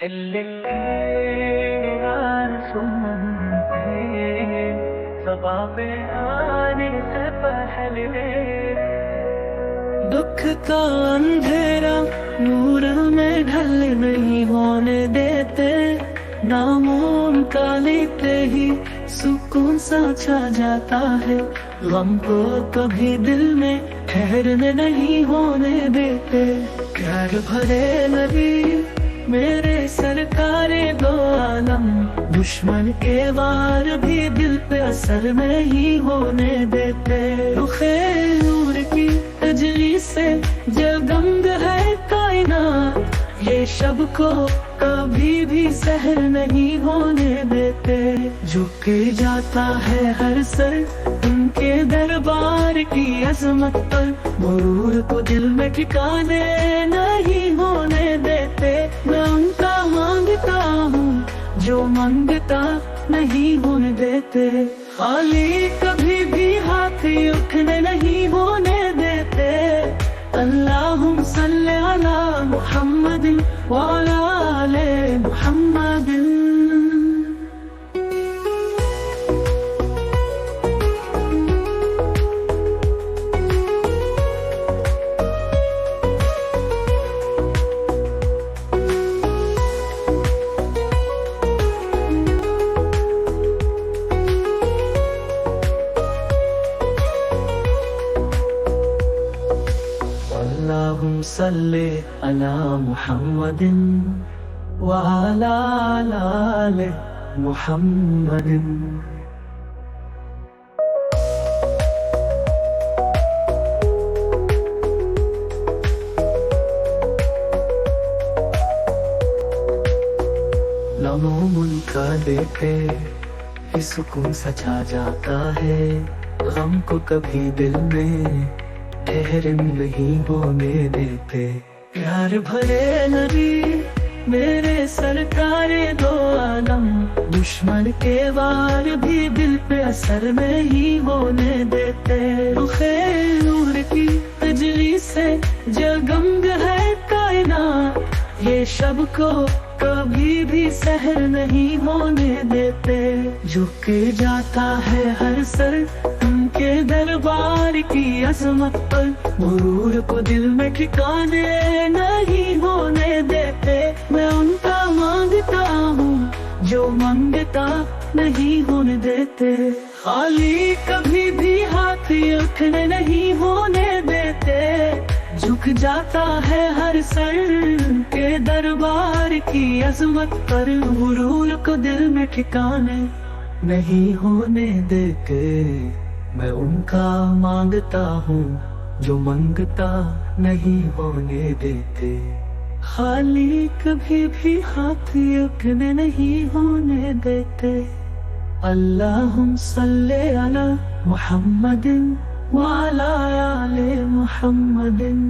اللي सुनते सबा में आने से पहले दुख का अंधेरा नूर में ढल नहीं होने देते। नामों का लेते ही सुकून सा छा जाता है। गम को कभी दिल में ठहरने नहीं होने देते। प्यार भरे नबी मेरे सरकारे दो आलम, दुश्मन के वार भी दिल पे असर नहीं होने देते। रुखे नूर की तजली से जगमग है कायनात, ये शब को कभी भी सहर नहीं होने देते। झुक जाता है हर सर उनके दरबार की अजमत पर, गुरूर को दिल में ठिकाने नहीं होने देते। मैं उनका मांगता हूँ जो मांगता नहीं होने देते। खाली कभी भी हाथ उठने नहीं होने देते। अल्लाहुम्मा सल्ली अला मुहम्मदिन व अला आले मुहम्मदिन। अल्लाहुम्मा सल्ली अला मुहम्मदिन व अला आले मुहम्मदिन। लम्हों उनका देखे ही सुकून सा छा जाता है। गम को कभी दिल में ठहर नहीं होने देते। प्यार भरे नबी मेरे सरकारे दो आलम, दुश्मन के वार भी दिल पे असर नहीं होने देते। रुखे नूर की तजली से जगमग है कायनात, ये शब को कभी भी सहर नहीं होने देते। झुक जाता है हर सर उनके दरबार की अजमत पर, गुरूर को दिल में ठिकाने नहीं होने देते। मैं उनका मांगता हूँ जो मांगता नहीं होने देते। खाली कभी भी हाथ उठने नहीं होने देते। झुक जाता है हर सर के दरबार की अजमत पर, गुरूर को दिल में ठिकाने नहीं होने देते। मैं उनका मांगता हूँ जो मांगता नहीं होने देते। खाली कभी भी हाथ उठने नहीं होने देते। अल्लाहुम्मा सल्ली अला मुहम्मदिन व अला आले मुहम्मदिन।